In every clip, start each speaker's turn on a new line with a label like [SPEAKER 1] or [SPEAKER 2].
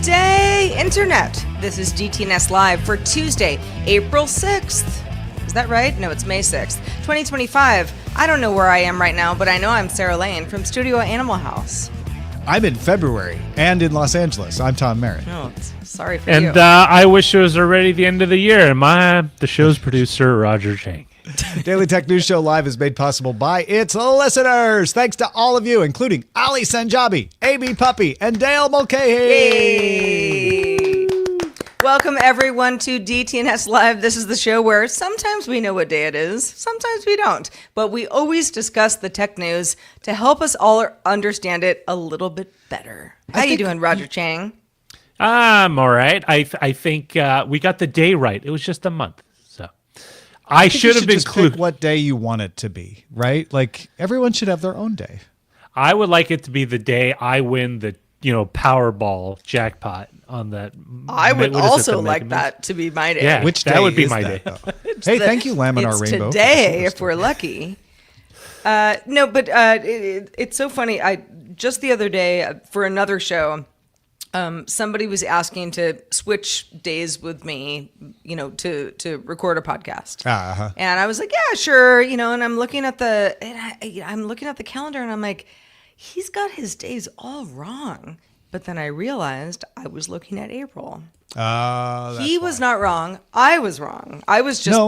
[SPEAKER 1] Good day, Internet. This is DTNS Live for Tuesday, April 6th. Is that right? No, it's May 6th, 2025. I don't know where I am right now, but I know I'm Sarah Lane from Studio Animal House.
[SPEAKER 2] I'm in February and in Los Angeles. I'm Tom Merritt.
[SPEAKER 1] Oh, sorry for you.
[SPEAKER 3] And I wish it was already the end of the year. And the show's producer, Roger Chang.
[SPEAKER 2] Daily Tech News Show Live is made possible by its listeners. Thanks to all of you, including Ali Sanjabi, AB Puppy, and Dale Mulcahy.
[SPEAKER 1] Yay! Welcome, everyone, to DTNS Live. This is the show where sometimes we know what day it is, sometimes we don't. But we always discuss the tech news to help us all understand it a little bit better. How you doing, Roger Chang?
[SPEAKER 3] I'm all right. I think we got the day right. It was just a month. I should have been
[SPEAKER 2] just pick what day you want it to be, right? Like everyone should have their own day.
[SPEAKER 3] I would like it to be the day I win the Powerball jackpot on that.
[SPEAKER 1] I would also like that to be my day.
[SPEAKER 3] Yeah,
[SPEAKER 2] which
[SPEAKER 3] that
[SPEAKER 2] day
[SPEAKER 3] would be
[SPEAKER 2] is
[SPEAKER 3] my
[SPEAKER 2] that,
[SPEAKER 3] day.
[SPEAKER 2] Hey, thank you, Laminar Rainbow.
[SPEAKER 1] Today, if we're lucky. It's so funny. Just the other day for another show. Somebody was asking to switch days with me, to record a podcast.
[SPEAKER 2] Uh-huh.
[SPEAKER 1] And I was like, yeah, sure. And I'm looking at the calendar and I'm like, he's got his days all wrong. But then I realized I was looking at April. He was not wrong. I was wrong. I was just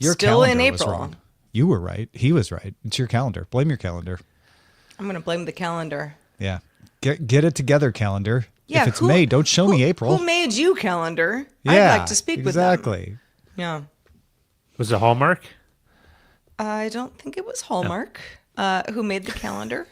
[SPEAKER 1] still in April.
[SPEAKER 2] Wrong. You were right. He was right. It's your calendar. Blame your calendar.
[SPEAKER 1] I'm going to blame the calendar.
[SPEAKER 2] Yeah. Get it together, calendar.
[SPEAKER 1] Yeah,
[SPEAKER 2] if it's May, don't show me April.
[SPEAKER 1] Who made you, calendar?
[SPEAKER 2] Yeah,
[SPEAKER 1] I'd like to speak with them.
[SPEAKER 2] Exactly.
[SPEAKER 1] Yeah.
[SPEAKER 3] Was it Hallmark?
[SPEAKER 1] I don't think it was Hallmark. Who made the calendar?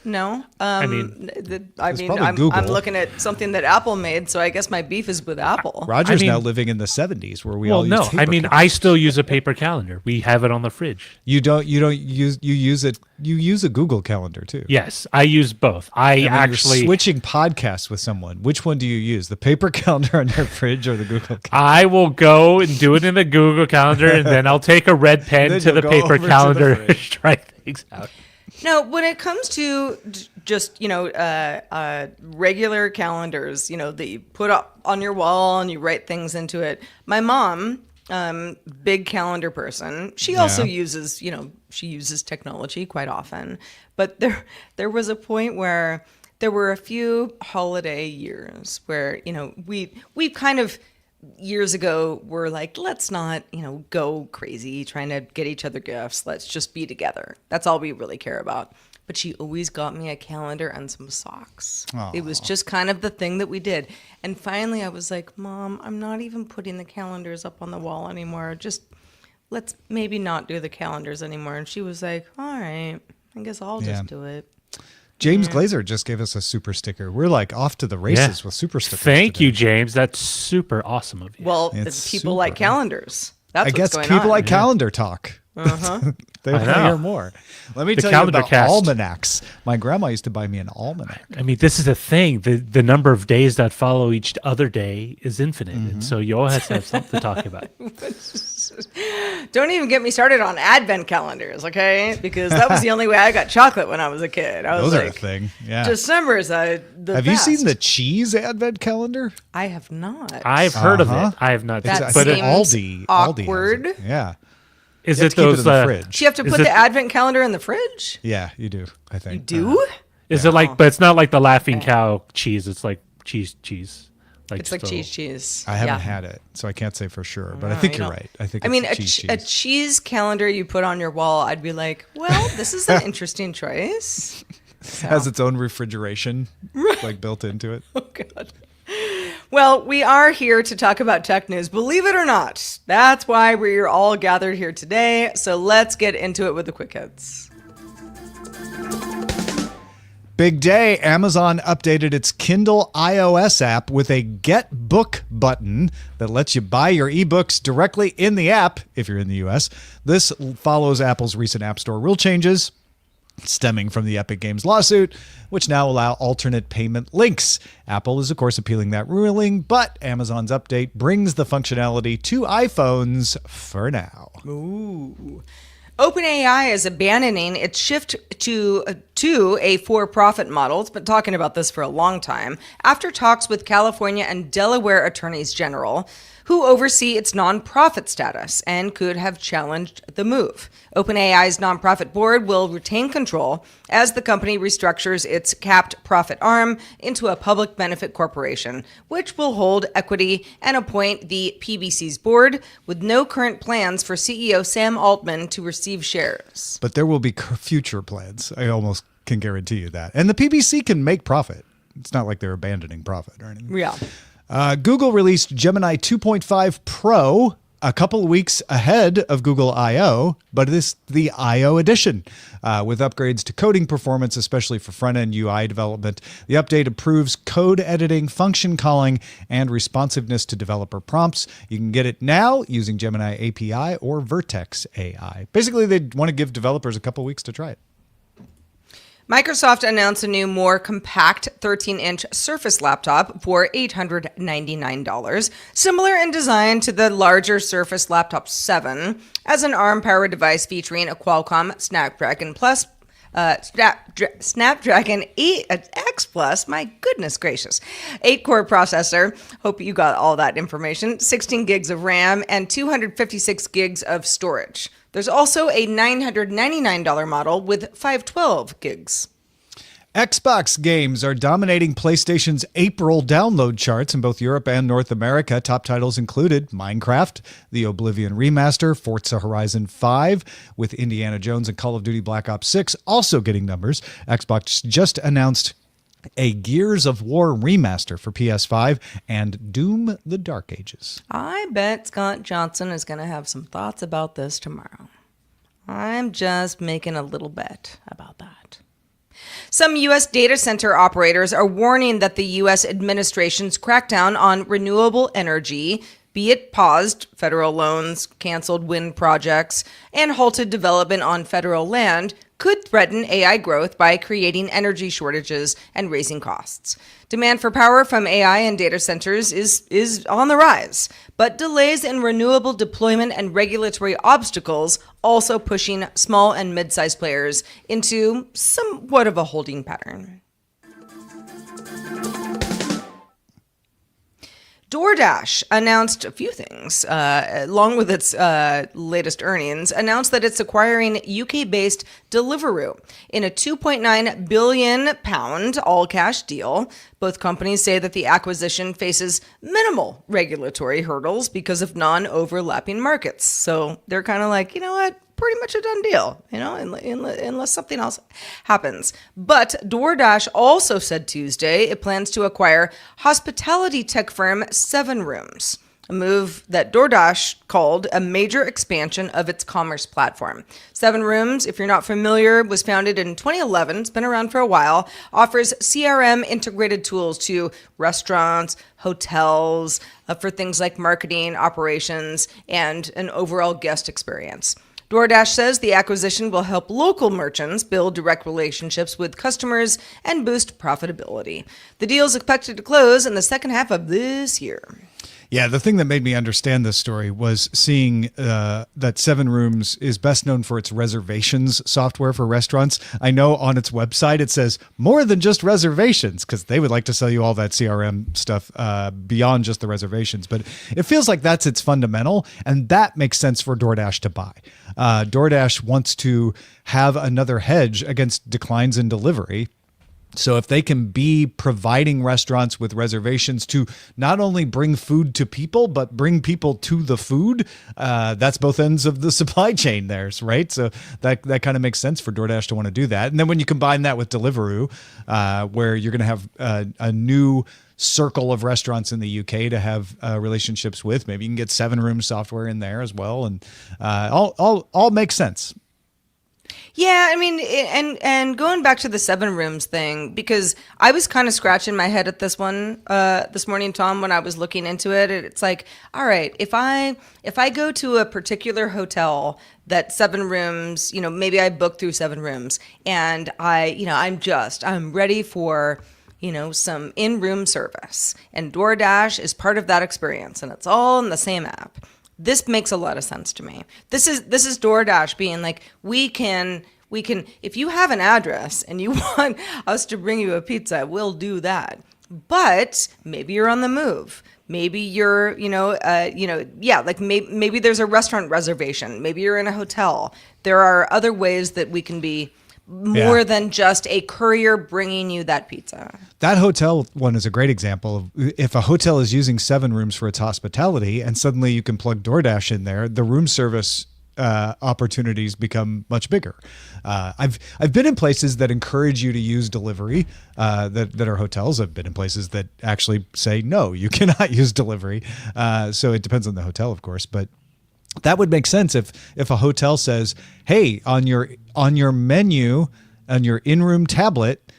[SPEAKER 1] No.
[SPEAKER 3] Google.
[SPEAKER 1] I'm looking at something that Apple made, so I guess my beef is with Apple.
[SPEAKER 2] Roger's now living in the 70s where we all use paper calendars.
[SPEAKER 3] I still use a paper calendar. We have it on the fridge.
[SPEAKER 2] You use a Google calendar too.
[SPEAKER 3] Yes, I use both.
[SPEAKER 2] You're switching podcasts with someone. Which one do you use? The paper calendar on your fridge or the Google calendar?
[SPEAKER 3] I will go and do it in the Google calendar, and then I'll take a red pen to the paper calendar and try things out.
[SPEAKER 1] Now, when it comes to just, regular calendars, that you put up on your wall and you write things into it. My mom, big calendar person, she also uses, she uses technology quite often. But there was a point where there were a few holiday years where, we kind of years ago were like, let's not, go crazy trying to get each other gifts. Let's just be together. That's all we really care about. But she always got me a calendar and some socks. Aww. It was just kind of the thing that we did. And finally I was like, Mom, I'm not even putting the calendars up on the wall anymore. Just let's maybe not do the calendars anymore. And she was like, all right, I guess I'll just do it.
[SPEAKER 2] James Glazer just gave us a super sticker. We're like off to the races with super stickers.
[SPEAKER 3] Thank you, James. That's super awesome of you.
[SPEAKER 1] Well, people like calendars. That's
[SPEAKER 2] I guess people like calendar talk.
[SPEAKER 1] Uh-huh.
[SPEAKER 2] They want to hear more. Let me tell you about almanacs. My grandma used to buy me an almanac.
[SPEAKER 3] I mean, this is the thing. The number of days that follow each other day is infinite. And so you always have something to talk about.
[SPEAKER 1] Don't even get me started on advent calendars, okay? Because that was the only way I got chocolate when I was a kid.
[SPEAKER 2] Those are a thing. Yeah.
[SPEAKER 1] December is the
[SPEAKER 2] Have
[SPEAKER 1] best.
[SPEAKER 2] you seen the cheese advent calendar?
[SPEAKER 1] I have not.
[SPEAKER 3] I've heard of it. I have not.
[SPEAKER 1] That
[SPEAKER 3] but
[SPEAKER 1] seems
[SPEAKER 2] Aldi
[SPEAKER 1] awkward.
[SPEAKER 2] Aldi yeah.
[SPEAKER 3] Is
[SPEAKER 2] you
[SPEAKER 3] it those?
[SPEAKER 2] Keep it in the fridge.
[SPEAKER 1] Do you have to put the advent calendar in the fridge?
[SPEAKER 2] Yeah, you do. I think
[SPEAKER 1] you do.
[SPEAKER 3] Is it like? But it's not like the Laughing Cow cheese. It's like cheese.
[SPEAKER 1] It's like cheese.
[SPEAKER 2] I haven't had it, so I can't say for sure. But I think you're right. I think.
[SPEAKER 1] A cheese calendar you put on your wall, I'd be like, well, this is an interesting choice.
[SPEAKER 2] Has its own refrigeration like built into it.
[SPEAKER 1] Oh God. Well, we are here to talk about tech news, believe it or not. That's why we're all gathered here today. So let's get into it with the quick hits.
[SPEAKER 2] Big day. Amazon updated its Kindle iOS app with a Get Book button that lets you buy your ebooks directly in the app if you're in the US. This follows Apple's recent App Store rule changes stemming from the Epic Games lawsuit, which now allow alternate payment links. Apple is, of course, appealing that ruling, but Amazon's update brings the functionality to iPhones for now.
[SPEAKER 1] Ooh. OpenAI is abandoning its shift to a for-profit model. It's been talking about this for a long time. After talks with California and Delaware attorneys general, who oversee its nonprofit status and could have challenged the move. OpenAI's nonprofit board will retain control as the company restructures its capped profit arm into a public benefit corporation, which will hold equity and appoint the PBC's board, with no current plans for CEO Sam Altman to receive shares.
[SPEAKER 2] But there will be future plans. I almost can guarantee you that. And the PBC can make profit. It's not like they're abandoning profit or anything.
[SPEAKER 1] Yeah.
[SPEAKER 2] Google released Gemini 2.5 Pro a couple of weeks ahead of Google I/O, but it's the I/O edition with upgrades to coding performance, especially for front-end UI development. The update improves code editing, function calling, and responsiveness to developer prompts. You can get it now using Gemini API or Vertex AI. Basically, they want to give developers a couple of weeks to try it.
[SPEAKER 1] Microsoft announced a new, more compact 13-inch Surface laptop for $899, similar in design to the larger Surface Laptop 7, as an ARM-powered device featuring a Qualcomm Snapdragon 8X Plus, my goodness gracious, 8-core processor. Hope you got all that information. 16 gigs of RAM and 256 gigs of storage. There's also a $999 model with 512 gigs.
[SPEAKER 2] Xbox games are dominating PlayStation's April download charts in both Europe and North America. Top titles included Minecraft, The Oblivion Remaster, Forza Horizon 5, with Indiana Jones and Call of Duty Black Ops 6 also getting numbers. Xbox just announced a Gears of War remaster for PS5 and Doom: The Dark Ages.
[SPEAKER 1] I bet Scott Johnson is going to have some thoughts about this tomorrow. I'm just making a little bet about that. Some U.S. data center operators are warning that the U.S. administration's crackdown on renewable energy, be it paused federal loans, canceled wind projects, and halted development on federal land, could threaten AI growth by creating energy shortages and raising costs. Demand for power from AI and data centers is on the rise, but delays in renewable deployment and regulatory obstacles also pushing small and mid-sized players into somewhat of a holding pattern. DoorDash announced a few things, along with its latest earnings, announced that it's acquiring UK-based Deliveroo in a £2.9 billion all-cash deal. Both companies say that the acquisition faces minimal regulatory hurdles because of non-overlapping markets. So they're kind of like, you know what? Pretty much a done deal, unless something else happens. But DoorDash also said Tuesday it plans to acquire hospitality tech firm SevenRooms, a move that DoorDash called a major expansion of its commerce platform. SevenRooms, if you're not familiar, was founded in 2011. It's been around for a while. Offers CRM integrated tools to restaurants, hotels, for things like marketing, operations, and an overall guest experience. DoorDash says the acquisition will help local merchants build direct relationships with customers and boost profitability. The deal is expected to close in the second half of this year.
[SPEAKER 2] Yeah, the thing that made me understand this story was seeing that SevenRooms is best known for its reservations software for restaurants. I know on its website it says more than just reservations, because they would like to sell you all that CRM stuff beyond just the reservations. But it feels like that's its fundamental, and that makes sense for DoorDash to buy. DoorDash wants to have another hedge against declines in delivery. So if they can be providing restaurants with reservations to not only bring food to people, but bring people to the food, that's both ends of the supply chain there, right? So that kind of makes sense for DoorDash to want to do that. And then when you combine that with Deliveroo, where you're going to have a new circle of restaurants in the UK to have relationships with, maybe you can get SevenRooms software in there as well. And all makes sense.
[SPEAKER 1] Yeah, I mean, and going back to the SevenRooms thing, because I was kind of scratching my head at this one this morning, Tom, when I was looking into it. It's like, all right, if I go to a particular hotel that SevenRooms, maybe I book through SevenRooms, and I'm ready for some in-room service, and DoorDash is part of that experience, and it's all in the same app. This makes a lot of sense to me. This is DoorDash being like, we can, if you have an address and you want us to bring you a pizza, we'll do that. But maybe you're on the move. Maybe you're, maybe there's a restaurant reservation. Maybe you're in a hotel. There are other ways that we can be more than just a courier bringing you that pizza.
[SPEAKER 2] That hotel one is a great example of if a hotel is using SevenRooms for its hospitality and suddenly you can plug DoorDash in there, the room service opportunities become much bigger. I've been in places that encourage you to use delivery that are hotels. I've been in places that actually say, no, you cannot use delivery. So it depends on the hotel, of course, but that would make sense if a hotel says, hey, on your menu, on your in-room tablet,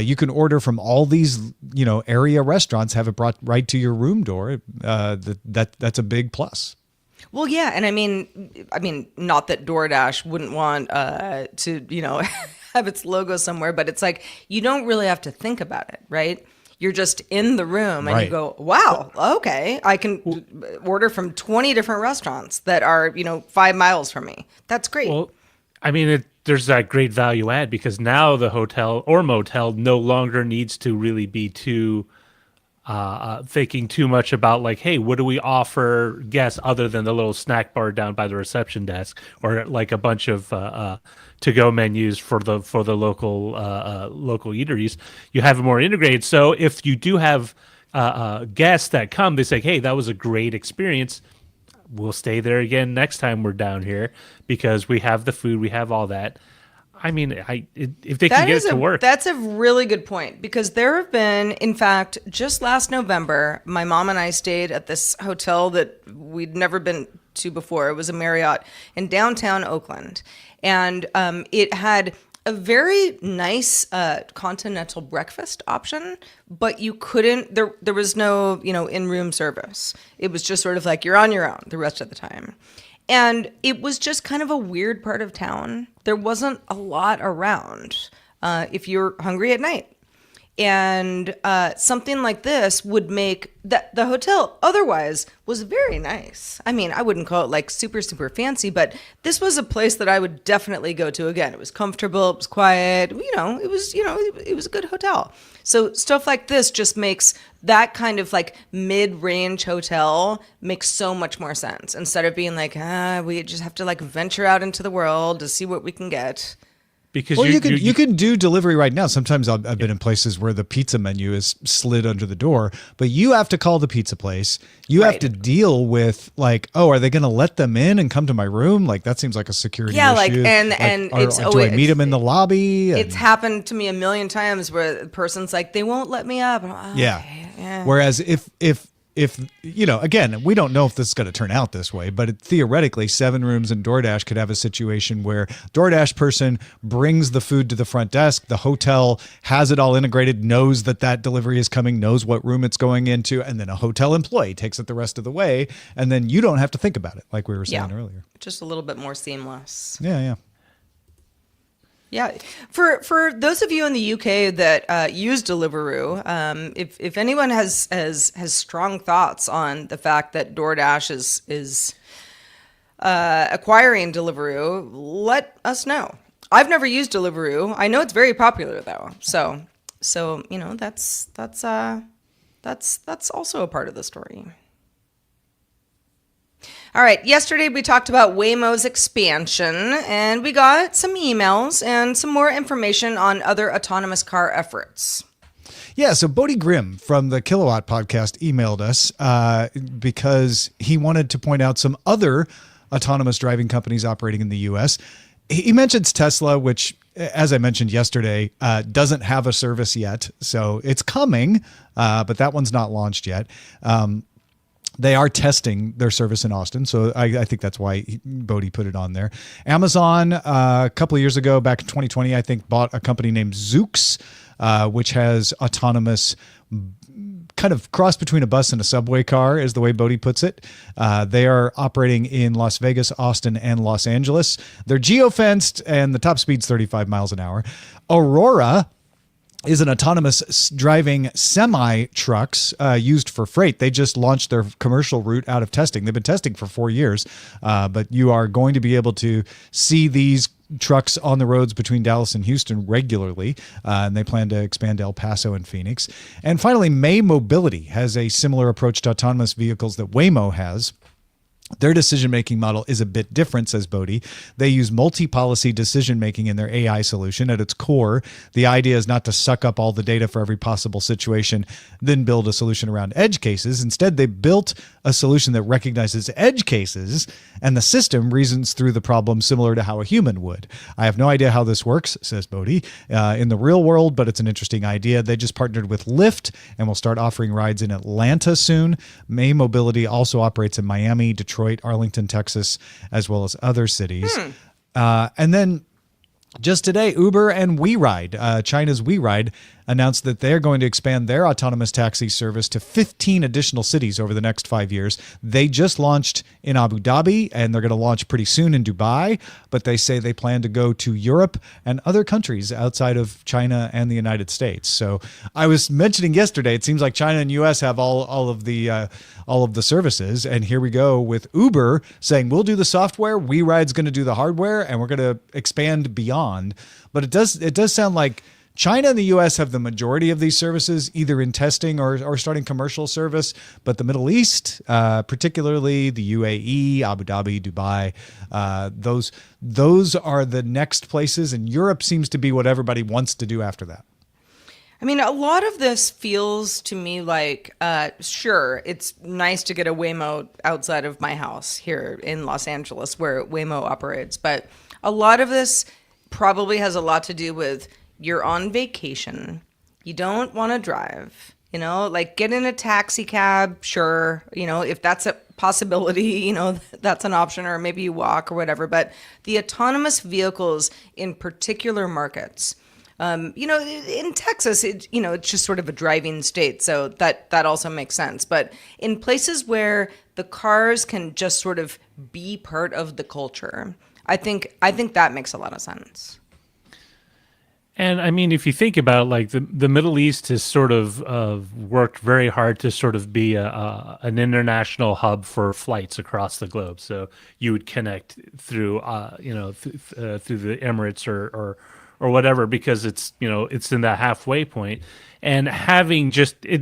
[SPEAKER 2] you can order from all these, area restaurants, have it brought right to your room door. That's a big plus.
[SPEAKER 1] Well, yeah, and I mean, not that DoorDash wouldn't want to, have its logo somewhere, but it's like you don't really have to think about it, right? You're just in the room and you go, wow, okay, I can order from 20 different restaurants that are, 5 miles from me. That's great.
[SPEAKER 3] Well, I mean, there's that great value add because now the hotel or motel no longer needs to really be too thinking too much about like, hey, what do we offer guests other than the little snack bar down by the reception desk or like a bunch of to-go menus for the local eateries. You have it more integrated. So if you do have guests that come, they say, hey, that was a great experience. We'll stay there again next time we're down here because we have the food, we have all that. I mean, if they can get it to work.
[SPEAKER 1] That's a really good point because there have been, in fact, just last November, my mom and I stayed at this hotel that we'd never been to before. It was a Marriott in downtown Oakland. And it had a very nice continental breakfast option, but you couldn't, there was no, in-room service. It was just sort of like you're on your own the rest of the time. And it was just kind of a weird part of town. There wasn't a lot around if you're hungry at night. And something like this would make that the hotel otherwise was very nice. I mean, I wouldn't call it like super, super fancy, but this was a place that I would definitely go to again. It was comfortable, it was quiet, it was a good hotel. So stuff like this just makes that kind of like mid-range hotel makes so much more sense instead of being like, we just have to like venture out into the world to see what we can get.
[SPEAKER 3] Because
[SPEAKER 2] you can do delivery right now. Sometimes I've been in places where the pizza menu is slid under the door, but you have to call the pizza place. You have to deal with like, oh, are they going to let them in and come to my room? Like that seems like a security issue.
[SPEAKER 1] Like and it's
[SPEAKER 2] do I meet them in the lobby?
[SPEAKER 1] It's happened to me a million times where the person's like, they won't let me up. Yeah.
[SPEAKER 2] Whereas if again, we don't know if this is going to turn out this way, but theoretically, SevenRooms and DoorDash could have a situation where DoorDash person brings the food to the front desk. The hotel has it all integrated, knows that delivery is coming, knows what room it's going into, and then a hotel employee takes it the rest of the way, and then you don't have to think about it, like we were saying earlier.
[SPEAKER 1] Just a little bit more seamless.
[SPEAKER 2] Yeah.
[SPEAKER 1] Yeah, for those of you in the UK that use Deliveroo, if anyone has strong thoughts on the fact that DoorDash is acquiring Deliveroo, let us know. I've never used Deliveroo. I know it's very popular though, so that's also a part of the story. All right, yesterday we talked about Waymo's expansion, and we got some emails and some more information on other autonomous car efforts.
[SPEAKER 2] Yeah, so Bodie Grimm from the Kilowatt podcast emailed us because he wanted to point out some other autonomous driving companies operating in the U.S. He mentions Tesla, which, as I mentioned yesterday, doesn't have a service yet. So it's coming, but that one's not launched yet. They are testing their service in Austin, so I think that's why Bodie put it on there. Amazon, a couple of years ago, back in 2020, I think, bought a company named Zoox, which has autonomous, kind of cross between a bus and a subway car, is the way Bodie puts it. They are operating in Las Vegas, Austin, and Los Angeles. They're geofenced, and the top speed's 35 miles an hour. Aurora is an autonomous driving semi trucks used for freight. They just launched their commercial route out of testing. They've been testing for 4 years, but you are going to be able to see these trucks on the roads between Dallas and Houston regularly, and they plan to expand to El Paso and Phoenix. And finally, May Mobility has a similar approach to autonomous vehicles that Waymo has. Their decision-making model is a bit different, says Bodie. They use multi-policy decision-making in their AI solution. At its core, the idea is not to suck up all the data for every possible situation, then build a solution around edge cases. Instead, they built a solution that recognizes edge cases, and the system reasons through the problem similar to how a human would. I have no idea how this works, says Bodie, in the real world, but it's an interesting idea. They just partnered with Lyft and will start offering rides in Atlanta soon. May Mobility also operates in Miami, Detroit, Arlington, Texas, as well as other cities. And then just today, Uber and WeRide, China's WeRide, announced that they're going to expand their autonomous taxi service to 15 additional cities over the next 5 years. They just launched in Abu Dhabi, and they're going to launch pretty soon in Dubai, but they say they plan to go to Europe and other countries outside of China and the United States. So I was mentioning yesterday, it seems like China and US have all of the services, and here we go with Uber saying we'll do the software, WeRide's going to do the hardware, and we're going to expand beyond. But it does sound like China and the U.S. have the majority of these services, either in testing or starting commercial service. But the Middle East, particularly the UAE, Abu Dhabi, Dubai, those are the next places. And Europe seems to be what everybody wants to do after that.
[SPEAKER 1] I mean, a lot of this feels to me like, sure, it's nice to get a Waymo outside of my house here in Los Angeles where Waymo operates. But a lot of this probably has a lot to do with you're on vacation. You don't want to drive, like get in a taxi cab. Sure. If that's a possibility, that's an option, or maybe you walk or whatever. But the autonomous vehicles in particular markets, in Texas, it's just sort of a driving state. So that also makes sense. But in places where the cars can just sort of be part of the culture, I think that makes a lot of sense.
[SPEAKER 3] And I mean, if you think about it, like the Middle East has sort of worked very hard to sort of be an international hub for flights across the globe. So you would connect through through the Emirates or whatever, because it's in that halfway point. And having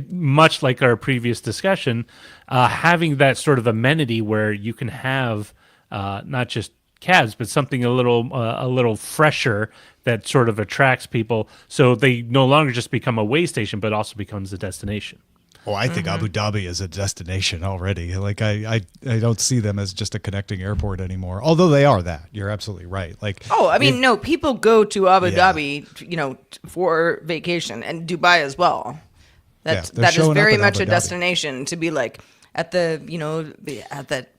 [SPEAKER 3] much like our previous discussion, having that sort of amenity where you can have not just cabs, but something a little fresher that sort of attracts people, so they no longer just become a way station, but also becomes a destination.
[SPEAKER 2] Oh, I think Abu Dhabi is a destination already. Like I don't see them as just a connecting airport anymore. Although they are that. You're absolutely right. Like,
[SPEAKER 1] no, people go to Abu Dhabi, for vacation, and Dubai as well. That is very much a destination to be like at the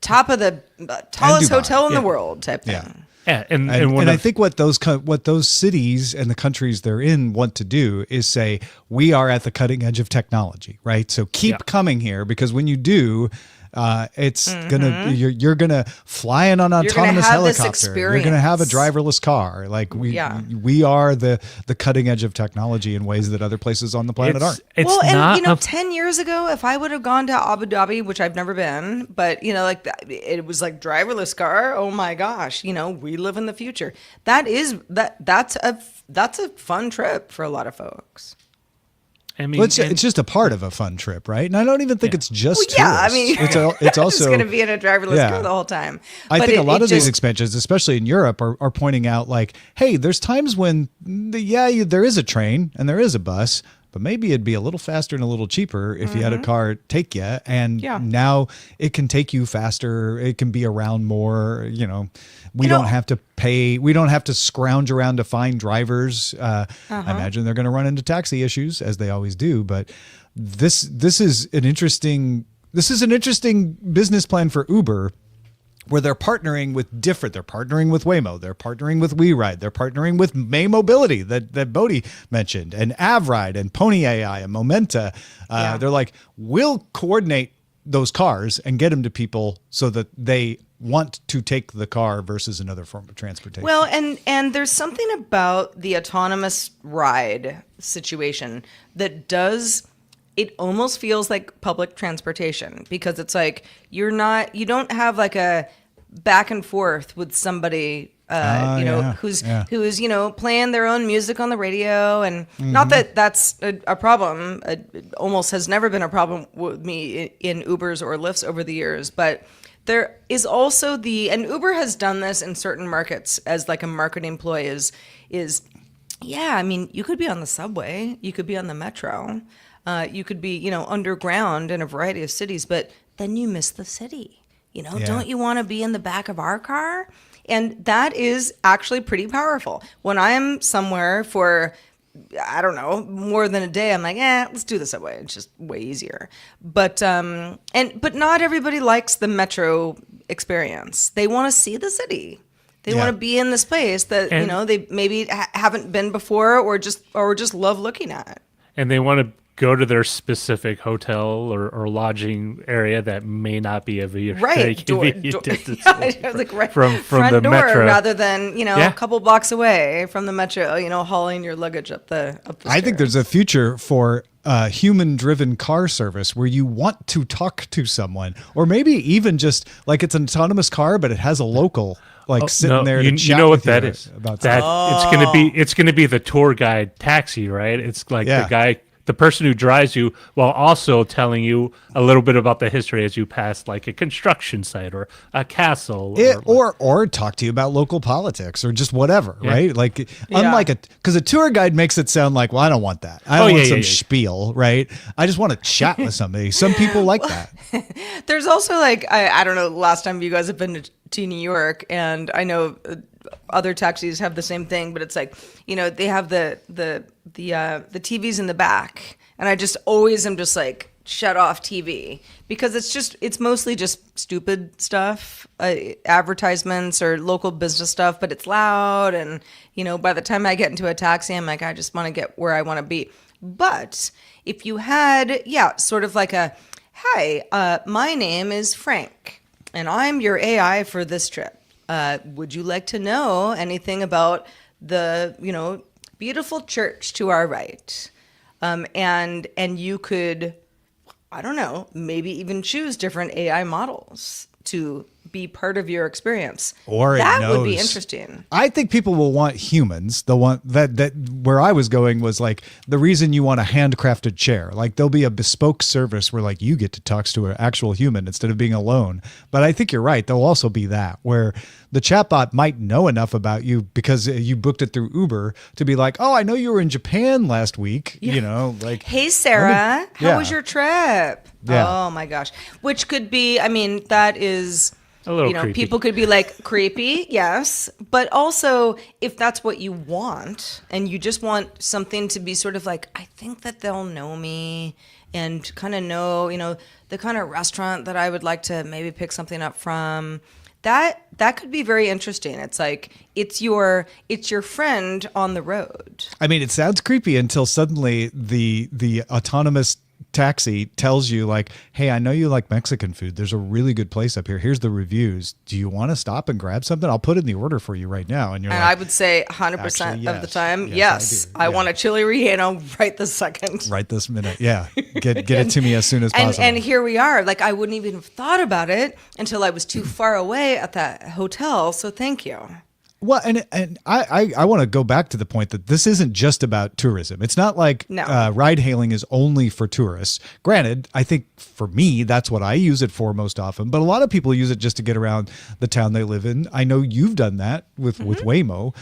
[SPEAKER 1] top of the tallest hotel in the world type thing.
[SPEAKER 2] Yeah. Yeah, and I think what those cities and the countries they're in want to do is say, we are at the cutting edge of technology, right? So keep coming here, because when you do, it's you're gonna fly in an autonomous helicopter. You're gonna have a driverless car. Like we are the cutting edge of technology in ways that other places on the planet aren't.
[SPEAKER 1] 10 years ago, if I would have gone to Abu Dhabi, which I've never been, but it was like driverless car. Oh my gosh, we live in the future. That's a fun trip for a lot of folks.
[SPEAKER 2] I mean, it's just a part of a fun trip, right? And I don't even think it's just tourists.
[SPEAKER 1] I mean,
[SPEAKER 2] it's also
[SPEAKER 1] going to be in a driverless car the whole time.
[SPEAKER 2] I think a lot of these expansions, especially in Europe, are pointing out like, hey, there's times when there is a train and there is a bus, but maybe it'd be a little faster and a little cheaper if you had a car take you. And now it can take you faster. It can be around more. We don't have to pay. We don't have to scrounge around to find drivers. I imagine they're going to run into taxi issues, as they always do. But this is an interesting business plan for Uber, where they're partnering with They're partnering with Waymo. They're partnering with WeRide. They're partnering with May Mobility that Bodie mentioned, and AvRide and Pony AI and Momenta. They're like, we'll coordinate those cars and get them to people so that they want to take the car versus another form of transportation.
[SPEAKER 1] Well, and there's something about the autonomous ride situation that it almost feels like public transportation, because it's like you don't have like a back and forth with somebody who's playing their own music on the radio, and not that that's a problem. It almost has never been a problem with me in Ubers or Lyfts over the years, but there is also and Uber has done this in certain markets as like a marketing ploy I mean, you could be on the subway, you could be on the metro, you could be, underground in a variety of cities, but then you miss the city. Don't you want to be in the back of our car? And that is actually pretty powerful. When I'm somewhere for, I don't know, more than a day, I'm like, let's do the subway. It's just way easier. But not everybody likes the metro experience. They want to see the city. They want to be in this place that they maybe haven't been before, or just love looking at.
[SPEAKER 3] And they want to go to their specific hotel or lodging area that may not be a very convenient distance from
[SPEAKER 1] front
[SPEAKER 3] the
[SPEAKER 1] door,
[SPEAKER 3] metro,
[SPEAKER 1] rather than a couple blocks away from the metro. Hauling your luggage up the
[SPEAKER 2] I think there's a future for human-driven car service where you want to talk to someone, or maybe even just like it's an autonomous car, but it has a local sitting there.
[SPEAKER 3] You know what that is? It's gonna be the tour guide taxi, right? It's like the person who drives you while also telling you a little bit about the history as you pass like a construction site or a castle,
[SPEAKER 2] or talk to you about local politics or just whatever, right? Like unlike because a tour guide makes it sound like, well, I don't want that. I don't want some spiel, right? I just want to chat with somebody. Some people like that.
[SPEAKER 1] There's also like, I don't know, last time you guys have been to New York, and I know other taxis have the same thing, but it's like, they have the TVs in the back, and I just always am just like, shut off TV, because it's mostly just stupid stuff, advertisements or local business stuff, but it's loud, and by the time I get into a taxi, I'm like, I just want to get where I want to be. But if you had sort of like hi, my name is Frank and I'm your AI for this trip. Would you like to know anything about the, beautiful church to our right? And you could, I don't know, maybe even choose different AI models to be part of your experience.
[SPEAKER 2] Or
[SPEAKER 1] that would be interesting.
[SPEAKER 2] I think people will want humans. The one that where I was going was like the reason you want a handcrafted chair. Like there'll be a bespoke service where like you get to talk to an actual human instead of being alone. But I think you're right. There'll also be that where the chatbot might know enough about you because you booked it through Uber to be like, oh, I know you were in Japan last week. Like,
[SPEAKER 1] hey, Sarah, how was your trip?
[SPEAKER 2] Yeah.
[SPEAKER 1] Oh my gosh. Which could be, I mean, that is,
[SPEAKER 3] a little creepy.
[SPEAKER 1] People could be like creepy, yes. But also, if that's what you want, and you just want something to be sort of like, I think that they'll know me and kind of know, the kind of restaurant that I would like to maybe pick something up from. That could be very interesting. It's like it's your friend on the road.
[SPEAKER 2] I mean, it sounds creepy until suddenly the autonomous taxi tells you like, hey, I know you like Mexican food. There's a really good place up here. Here's the reviews. Do you want to stop and grab something? I'll put in the order for you right now. And
[SPEAKER 1] I would say 100% of the time, yes. I want a chili relleno right this second.
[SPEAKER 2] Right this minute. Yeah. Get it to me as soon as possible.
[SPEAKER 1] And here we are. Like I wouldn't even have thought about it until I was too far away at that hotel. So thank you.
[SPEAKER 2] Well, and I want to go back to the point that this isn't just about tourism. It's not like ride hailing is only for tourists. Granted, I think for me, that's what I use it for most often. But a lot of people use it just to get around the town they live in. I know you've done that with Waymo.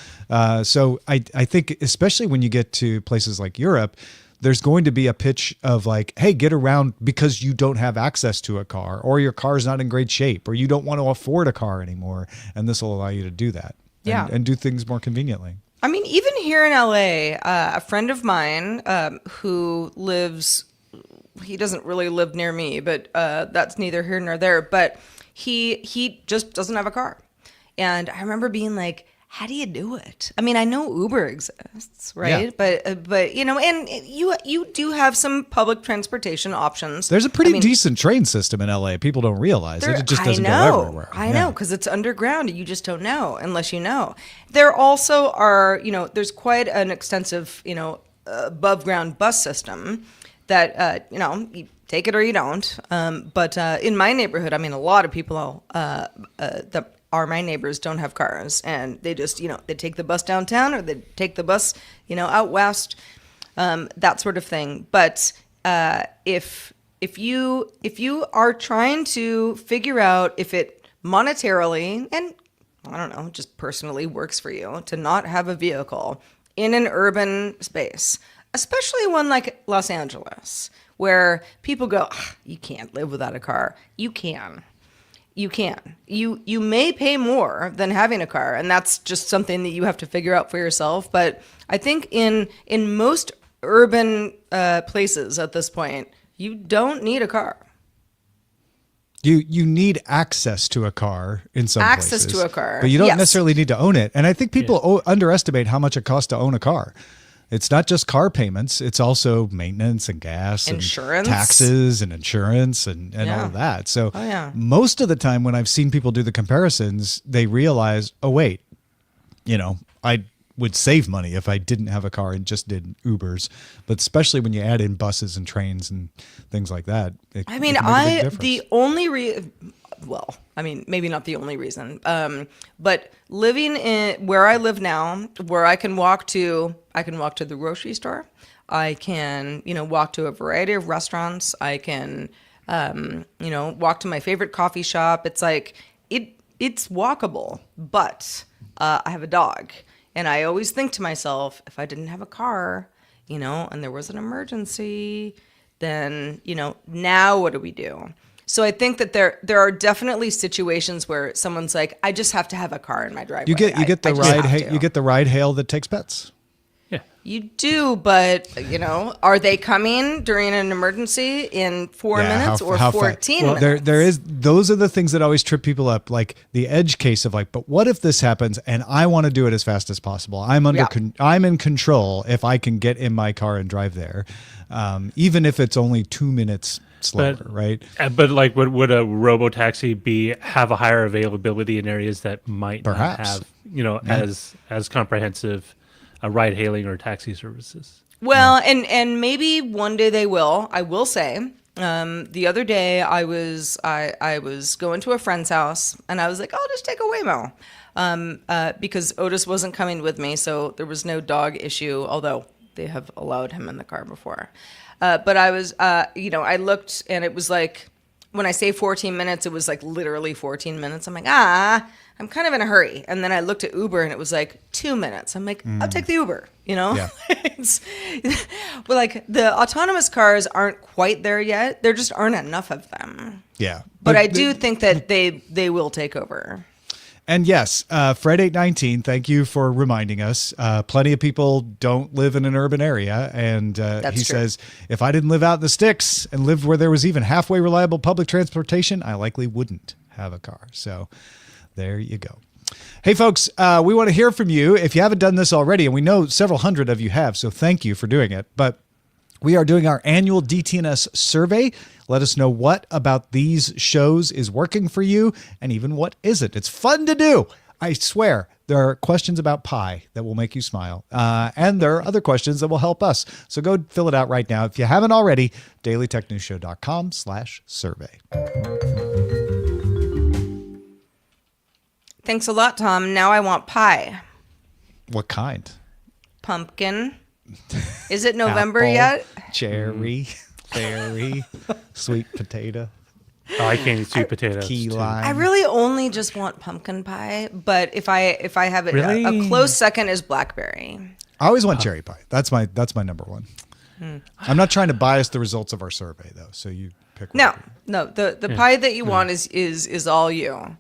[SPEAKER 2] So I think especially when you get to places like Europe, there's going to be a pitch of like, hey, get around because you don't have access to a car or your car's not in great shape or you don't want to afford a car anymore. And this will allow you to do that. And do things more conveniently. I
[SPEAKER 1] mean, even here in LA, a friend of mine who lives, he doesn't really live near me, but that's neither here nor there, but he just doesn't have a car. And I remember being like, how do you do it? I mean, I know Uber exists, right?
[SPEAKER 2] Yeah.
[SPEAKER 1] But you know, and you do have some public transportation options.
[SPEAKER 2] There's a pretty decent train system in LA. People don't realize it. It just doesn't go everywhere.
[SPEAKER 1] I know, because it's underground. You just don't know unless you know. There also are, you know, there's quite an extensive, you know, above ground bus system that, you know, you take it or you don't. But in my neighborhood, I mean, a lot of people that are my neighbors don't have cars, and they just, you know, they take the bus downtown or they take the bus, you know, out west, that sort of thing. But if you are trying to figure out if it monetarily and I don't know, just personally works for you to not have a vehicle in an urban space, especially one like Los Angeles, where people go, you can't live without a car. You can. You can. You may pay more than having a car, and that's just something that you have to figure out for yourself. But I think in most urban places at this point, you don't need a car.
[SPEAKER 2] You need access to a car in some places.
[SPEAKER 1] Access to a car,
[SPEAKER 2] but you don't
[SPEAKER 1] yes.
[SPEAKER 2] necessarily need to own it. And I think people underestimate how much it costs to own a car. It's not just car payments. It's also maintenance and gas
[SPEAKER 1] insurance.
[SPEAKER 2] And taxes and insurance and all of that. So most of the time when I've seen people do the comparisons, they realize, oh, wait, you know, I would save money if I didn't have a car and just did Ubers. But especially when you add in buses and trains and things like that.
[SPEAKER 1] I mean, well, I mean, maybe not the only reason, but living in where I live now, where I can walk to the grocery store, I can, you know, walk to a variety of restaurants. I can, you know, walk to my favorite coffee shop. It's like it's walkable, but I have a dog, and I always think to myself, if I didn't have a car, you know, and there was an emergency, then, you know, now what do we do? So I think that there are definitely situations where someone's like, I just have to have a car in my driveway.
[SPEAKER 2] You get the ride hail that takes pets.
[SPEAKER 3] Yeah.
[SPEAKER 1] You do, but you know, are they coming during an emergency in 4 minutes or 14 minutes?
[SPEAKER 2] Those are the things that always trip people up, like the edge case of like, but what if this happens and I want to do it as fast as possible? I'm in control if I can get in my car and drive there, even if it's only 2 minutes slower, right?
[SPEAKER 3] But like, would a robo-taxi have a higher availability in areas that might not have, you know, as comprehensive ride hailing or taxi services?
[SPEAKER 1] Well, and maybe one day they will. I will say, the other day I was going to a friend's house and I was like, I'll just take a Waymo, because Otis wasn't coming with me, so there was no dog issue, although they have allowed him in the car before. But I was, you know, I looked and it was like, when I say 14 minutes, it was like literally 14 minutes. I'm like, I'm kind of in a hurry. And then I looked at Uber and it was like 2 minutes. I'm like, I'll take the Uber, you know? Yeah. But like the autonomous cars aren't quite there yet. There just aren't enough of them.
[SPEAKER 2] Yeah.
[SPEAKER 1] But I do think that they will take over.
[SPEAKER 2] And yes, Fred819, thank you for reminding us. Plenty of people don't live in an urban area. And he says, if I didn't live out in the sticks and lived where there was even halfway reliable public transportation, I likely wouldn't have a car. So there you go. Hey, folks, we want to hear from you. If you haven't done this already, and we know several hundred of you have, so thank you for doing it. But we are doing our annual DTNS survey. Let us know what about these shows is working for you and even what isn't. It's fun to do. I swear there are questions about pie that will make you smile. And there are other questions that will help us. So go fill it out right now. If you haven't already, dailytechnewsshow.com/survey.
[SPEAKER 1] Thanks a lot, Tom. Now I want pie.
[SPEAKER 2] What kind?
[SPEAKER 1] Pumpkin. Is it November yet?
[SPEAKER 2] Cherry, berry, sweet potato.
[SPEAKER 3] Oh, I can't eat sweet potatoes.
[SPEAKER 2] Key lime.
[SPEAKER 1] I really only just want pumpkin pie, but if I have it,
[SPEAKER 3] Really?
[SPEAKER 1] a close second is blackberry.
[SPEAKER 2] I always want cherry pie. That's my number one. I'm not trying to bias the results of our survey though, so you pick one.
[SPEAKER 1] No. The pie that you want is all you.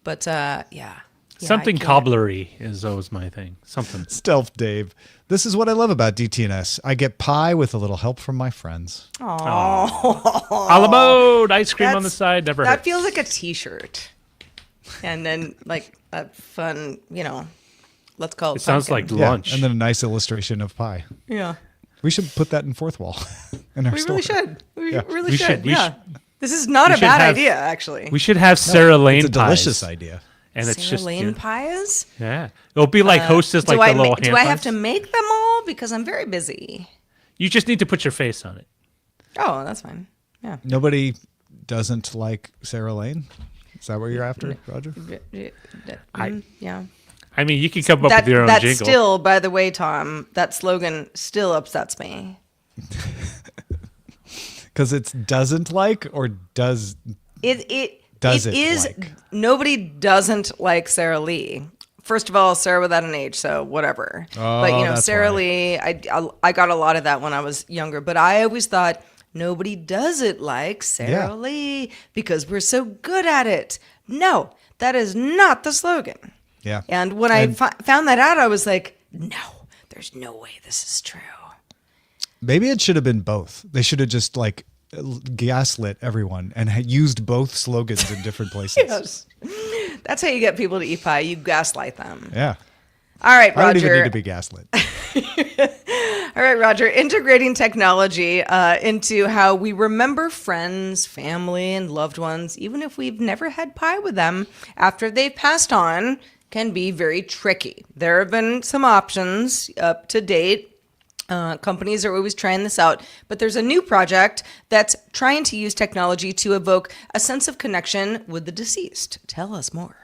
[SPEAKER 1] But yeah.
[SPEAKER 3] Something cobblery is always my thing. Something.
[SPEAKER 2] Stealth Dave. This is what I love about DTNS. I get pie with a little help from my friends.
[SPEAKER 1] Oh.
[SPEAKER 3] A la mode, ice cream on the side, never
[SPEAKER 1] That
[SPEAKER 3] hurts.
[SPEAKER 1] feels like a t-shirt. And then like a fun, you know, Let's call it.
[SPEAKER 3] It sounds like
[SPEAKER 1] pumpkin.
[SPEAKER 3] lunch.
[SPEAKER 2] And then a nice illustration of pie.
[SPEAKER 1] Yeah.
[SPEAKER 2] We should put that in fourth wall in our
[SPEAKER 1] We
[SPEAKER 2] store.
[SPEAKER 1] really should. We
[SPEAKER 2] Yeah.
[SPEAKER 1] really
[SPEAKER 3] We
[SPEAKER 1] should.
[SPEAKER 3] should. We
[SPEAKER 1] Yeah.
[SPEAKER 3] should-
[SPEAKER 1] This is not a
[SPEAKER 3] should
[SPEAKER 1] bad
[SPEAKER 3] have-
[SPEAKER 1] idea, actually.
[SPEAKER 3] We should have Sarah Lane
[SPEAKER 2] It's a delicious
[SPEAKER 3] pies.
[SPEAKER 2] idea.
[SPEAKER 3] And it's
[SPEAKER 1] Sarah
[SPEAKER 3] just
[SPEAKER 1] Lane
[SPEAKER 3] yeah.
[SPEAKER 1] pies.
[SPEAKER 3] Yeah, it'll be like Hostess, like
[SPEAKER 1] do
[SPEAKER 3] the little hand
[SPEAKER 1] do I have
[SPEAKER 3] pies.
[SPEAKER 1] to make them all because I'm very busy?
[SPEAKER 3] You just need to put your face on it.
[SPEAKER 1] Oh, that's fine. Yeah.
[SPEAKER 2] Nobody doesn't like Sarah Lane? Is that what you're after, Roger?
[SPEAKER 1] Yeah.
[SPEAKER 3] I mean, you can come up with your own
[SPEAKER 1] that
[SPEAKER 3] jingle.
[SPEAKER 1] still, by the way, Tom, that slogan still upsets me.
[SPEAKER 2] Because it's doesn't like or does Does
[SPEAKER 1] it
[SPEAKER 2] it
[SPEAKER 1] is
[SPEAKER 2] like?
[SPEAKER 1] nobody doesn't like Sarah Lee. First of all, Sarah without an H, so whatever.
[SPEAKER 2] Oh,
[SPEAKER 1] But
[SPEAKER 2] that's
[SPEAKER 1] Sarah
[SPEAKER 2] why.
[SPEAKER 1] Lee, I got a lot of that when I was younger. But I always thought nobody does it like Sarah
[SPEAKER 2] Yeah.
[SPEAKER 1] Lee because we're so good at it. No, that is not the slogan.
[SPEAKER 2] Yeah.
[SPEAKER 1] And when I found that out, I was like, no, there's no way this is true.
[SPEAKER 2] Maybe it should have been both. They should have just like gaslit everyone and used both slogans in different places.
[SPEAKER 1] Yes. That's how you get people to eat pie. You gaslight them.
[SPEAKER 2] Yeah.
[SPEAKER 1] All right,
[SPEAKER 2] I don't even
[SPEAKER 1] Roger.
[SPEAKER 2] need to be gaslit.
[SPEAKER 1] All right, Roger. Integrating technology into how we remember friends, family, and loved ones, even if we've never had pie with them after they've passed on, can be very tricky. There have been some options up to date. Companies are always trying this out, but there's a new project that's trying to use technology to evoke a sense of connection with the deceased. Tell us more.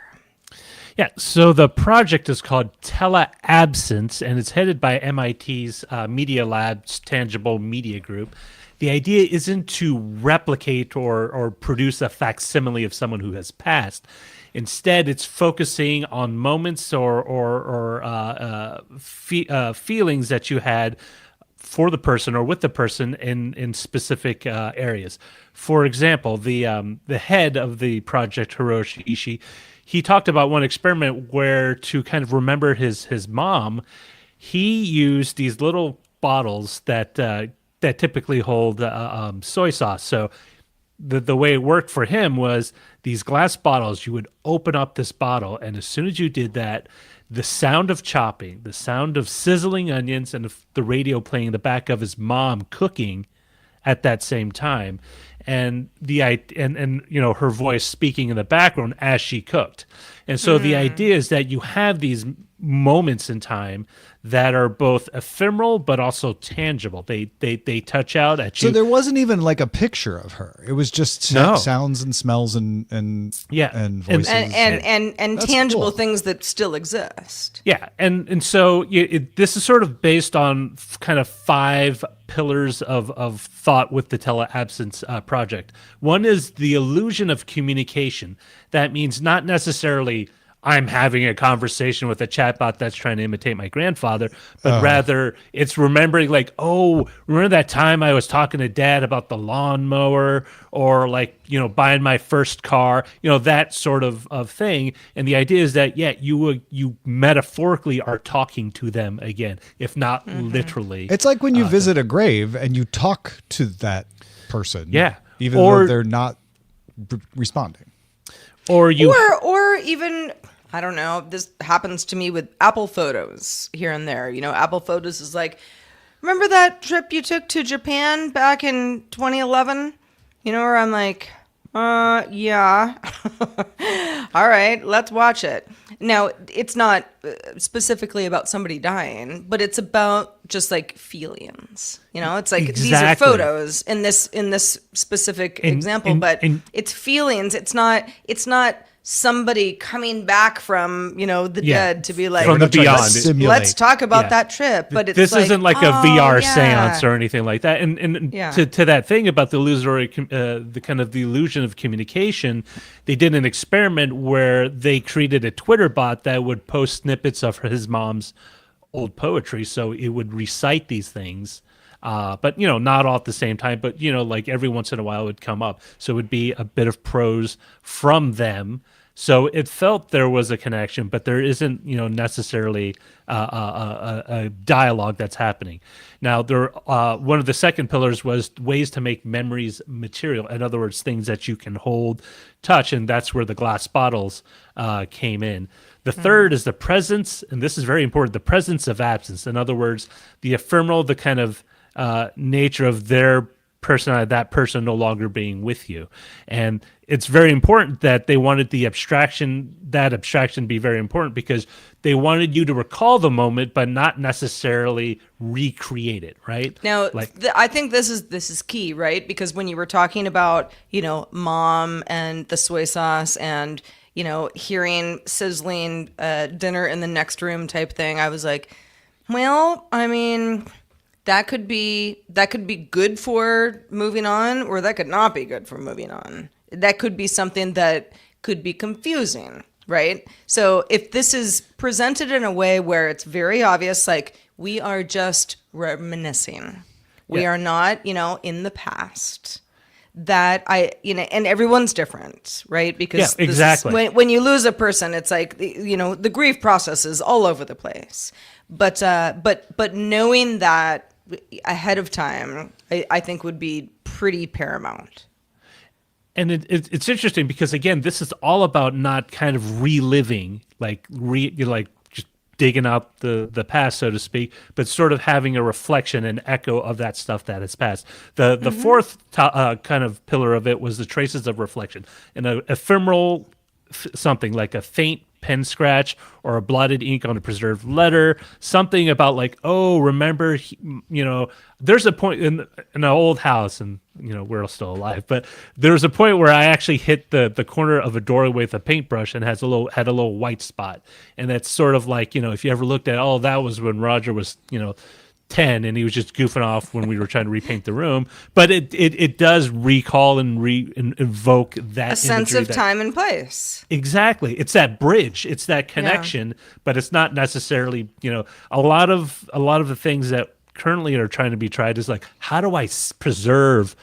[SPEAKER 3] Yeah, so the project is called Teleabsence, and it's headed by MIT's Media Lab's Tangible Media Group. The idea isn't to replicate or produce a facsimile of someone who has passed. Instead, it's focusing on moments or feelings that you had for the person or with the person in specific areas. For example, the head of the project, Hiroshi Ishii, he talked about one experiment where to kind of remember his mom, he used these little bottles that typically hold soy sauce. So the way it worked for him was these glass bottles, you would open up this bottle, and as soon as you did that, the sound of chopping, the sound of sizzling onions, and the radio playing in the back of his mom cooking at that same time, and her voice speaking in the background as she cooked. And so the idea is that you have these moments in time that are both ephemeral but also tangible. They touch out at you.
[SPEAKER 2] So there wasn't even like a picture of her. It was just
[SPEAKER 3] No.
[SPEAKER 2] sounds and smells and voices.
[SPEAKER 1] And
[SPEAKER 2] That's
[SPEAKER 1] tangible
[SPEAKER 2] cool.
[SPEAKER 1] things that still exist.
[SPEAKER 3] Yeah, and so this is sort of based on kind of 5 pillars of thought with the teleabsence project. One is the illusion of communication. That means not necessarily I'm having a conversation with a chatbot that's trying to imitate my grandfather, but rather it's remembering like, oh, remember that time I was talking to Dad about the lawnmower or like, buying my first car, that sort of thing. And the idea is that, you metaphorically are talking to them again, if not literally.
[SPEAKER 2] It's like when you visit a grave and you talk to that person.
[SPEAKER 3] Yeah.
[SPEAKER 2] Even
[SPEAKER 3] Or-
[SPEAKER 2] though they're not responding.
[SPEAKER 3] Or you
[SPEAKER 1] Or even, I don't know, this happens to me with Apple Photos here and there. Apple Photos is like, remember that trip you took to Japan back in 2011? Where I'm like, yeah. All right, let's watch it. Now, it's not specifically about somebody dying, but it's about just like feelings. It's like these are
[SPEAKER 3] Exactly.
[SPEAKER 1] photos in this specific example, but it's feelings. It's not somebody coming back from the dead to be like,
[SPEAKER 3] from the
[SPEAKER 2] Trying to
[SPEAKER 3] beyond.
[SPEAKER 2] simulate.
[SPEAKER 1] let's talk about
[SPEAKER 3] Yeah.
[SPEAKER 1] that trip. But it's
[SPEAKER 3] this isn't like a
[SPEAKER 1] oh,
[SPEAKER 3] VR
[SPEAKER 1] yeah.
[SPEAKER 3] seance or anything like that. And
[SPEAKER 1] Yeah.
[SPEAKER 3] to that thing about the illusory, the kind of the illusion of communication, they did an experiment where they created a Twitter bot that would post snippets of his mom's old poetry, so it would recite these things. But not all at the same time. But like every once in a while, it would come up. So it would be a bit of prose from them. So it felt there was a connection, but there isn't, necessarily a dialogue that's happening. Now, one of the second pillars was ways to make memories material. In other words, things that you can hold, touch, and that's where the glass bottles came in. The third is the presence, and this is very important, the presence of absence. In other words, the ephemeral, the kind of nature of their personality, that person no longer being with you. And it's very important that they wanted that abstraction be very important, because they wanted you to recall the moment, but not necessarily recreate it, right?
[SPEAKER 1] Now, I think this is key, right? Because when you were talking about, mom and the soy sauce and, hearing sizzling dinner in the next room type thing, I was like, well, I mean, that could be good for moving on, or that could not be good for moving on. That could be something that could be confusing, right? So if this is presented in a way where it's very obvious, like we are just reminiscing, we are not, in the past, that and everyone's different, right? Because
[SPEAKER 3] exactly.
[SPEAKER 1] When you lose a person, it's like, the grief process is all over the place. But knowing that ahead of time, I think would be pretty paramount.
[SPEAKER 3] And it's interesting because, again, this is all about not kind of reliving, just digging out the past, so to speak, but sort of having a reflection and echo of that stuff that has passed. The fourth kind of pillar of it was the traces of reflection. And an ephemeral something like a faint pen scratch or a blotted ink on a preserved letter, something about like, oh, remember, there's a point in an old house, and we're still alive, but there was a point where I actually hit the corner of a doorway with a paintbrush and had a little white spot. And that's sort of like, if you ever looked at, oh, that was when Roger was, 10 and he was just goofing off when we were trying to repaint the room. But it does recall and invoke that
[SPEAKER 1] a sense of time and place.
[SPEAKER 3] Exactly. It's that bridge, it's that connection, but it's not necessarily, a lot of the things that currently are trying to be tried is like, how do I preserve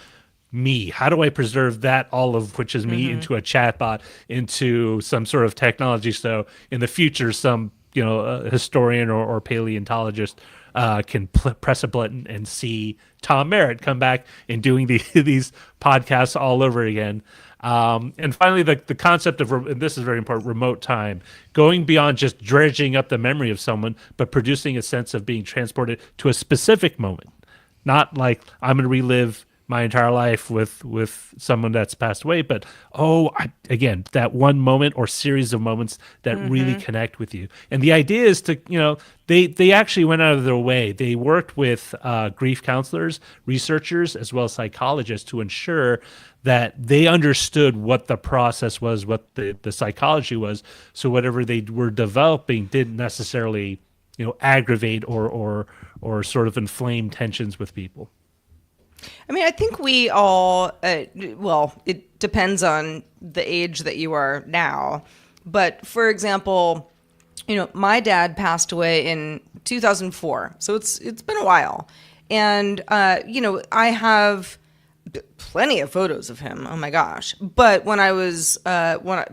[SPEAKER 3] me? How do I preserve that, all of which is me, into a chatbot, into some sort of technology? So in the future, some historian or paleontologist can press a button and see Tom Merritt come back and doing these podcasts all over again. And finally, the concept of, and this is very important, remote time, going beyond just dredging up the memory of someone, but producing a sense of being transported to a specific moment. Not like I'm going to relive my entire life with someone that's passed away, but again, that one moment or series of moments that really connect with you. And the idea is to, they actually went out of their way. They worked with grief counselors, researchers, as well as psychologists to ensure that they understood what the process was, what the psychology was. So whatever they were developing didn't necessarily, aggravate or sort of inflame tensions with people.
[SPEAKER 1] I mean, I think we all, it depends on the age that you are now. But for example, my dad passed away in 2004. So it's been a while. And, I have plenty of photos of him. Oh my gosh. But when I was,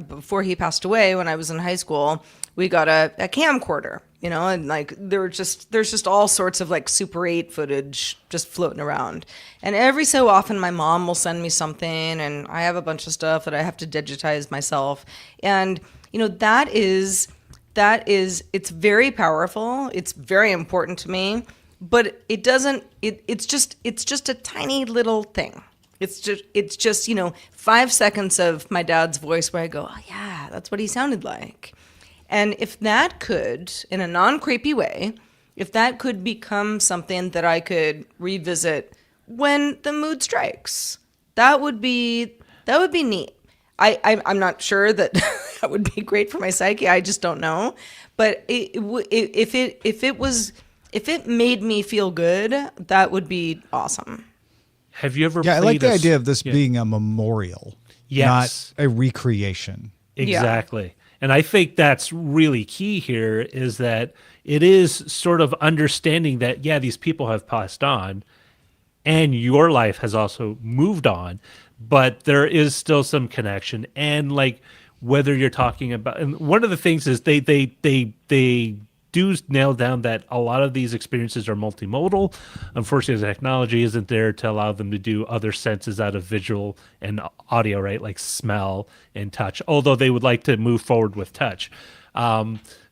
[SPEAKER 1] before he passed away, when I was in high school, we got a camcorder. And like there's just all sorts of like Super 8 footage just floating around. And every so often my mom will send me something and I have a bunch of stuff that I have to digitize myself. And, it's very powerful. It's very important to me, but it's just a tiny little thing. It's just 5 seconds of my dad's voice where I go, oh yeah, that's what he sounded like. And if that could, in a non-creepy way, if that could become something that I could revisit when the mood strikes, that would be neat. I'm not sure that that would be great for my psyche. I just don't know. But if it made me feel good, that would be awesome.
[SPEAKER 3] Have you ever?
[SPEAKER 2] Yeah, I like the idea of this being a memorial,
[SPEAKER 3] yes,
[SPEAKER 2] not a recreation.
[SPEAKER 3] Exactly. Yeah. And I think that's really key here, is that it is sort of understanding that, these people have passed on and your life has also moved on, but there is still some connection. And like, whether you're talking about, and one of the things is they do nail down that a lot of these experiences are multimodal. Unfortunately, the technology isn't there to allow them to do other senses out of visual and audio, right? Like smell and touch, although they would like to move forward with touch.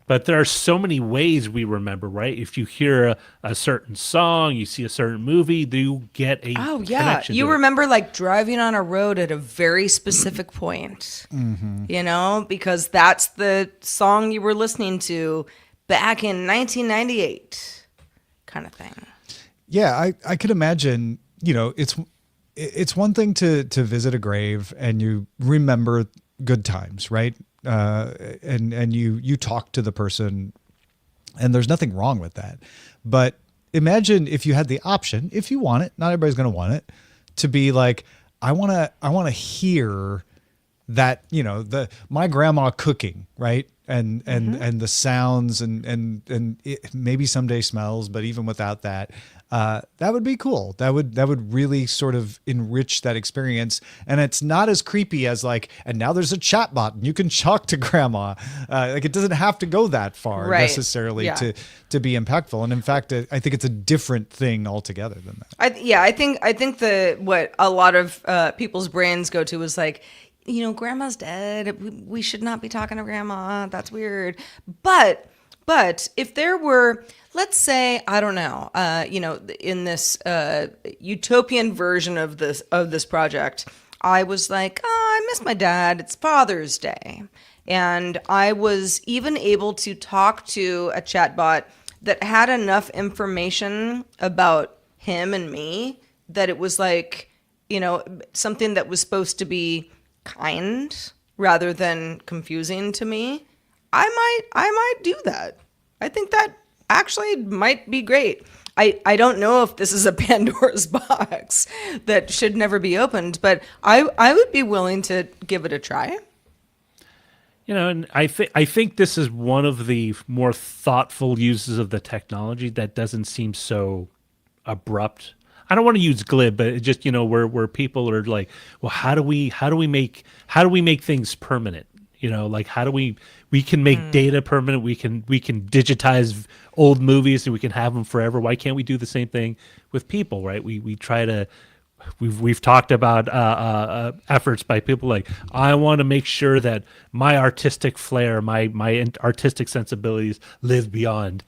[SPEAKER 3] But there are so many ways we remember, right? If you hear a certain song, you see a certain movie, you get a connection
[SPEAKER 1] you
[SPEAKER 3] to it.
[SPEAKER 1] remember like driving on a road at a very specific point, because that's the song you were listening to back in 1998 kind of thing.
[SPEAKER 2] Yeah, I could imagine, it's one thing to visit a grave and you remember good times, right? And you talk to the person, and there's nothing wrong with that. But imagine if you had the option, if you want it, not everybody's going to want it, to be like, I want to hear that, my grandma cooking, right? And the sounds and maybe someday smells, but even without that, that would be cool. That would really sort of enrich that experience. And it's not as creepy as like, and now there's a chat bot and you can talk to grandma. Like it doesn't have to go that far necessarily to be impactful. And in fact, I think it's a different thing altogether than that.
[SPEAKER 1] I think what a lot of people's brains go to is like, grandma's dead. We should not be talking to grandma. That's weird. But if there were, let's say, I don't know, in this utopian version of this project, I was like, oh, I miss my dad. It's Father's Day. And I was even able to talk to a chatbot that had enough information about him and me that it was like, something that was supposed to be kind rather than confusing to me. I might do that. I think that actually might be great. I don't know if this is a Pandora's box that should never be opened, but I would be willing to give it a try.
[SPEAKER 3] And I think this is one of the more thoughtful uses of the technology that doesn't seem so abrupt. I don't want to use glib, but it's just where people are like, well, how do we make things permanent? Like how do we can make data permanent? We can digitize old movies and we can have them forever. Why can't we do the same thing with people? Right? We try to. We've talked about efforts by people like, I want to make sure that my artistic flair, my artistic sensibilities live beyond.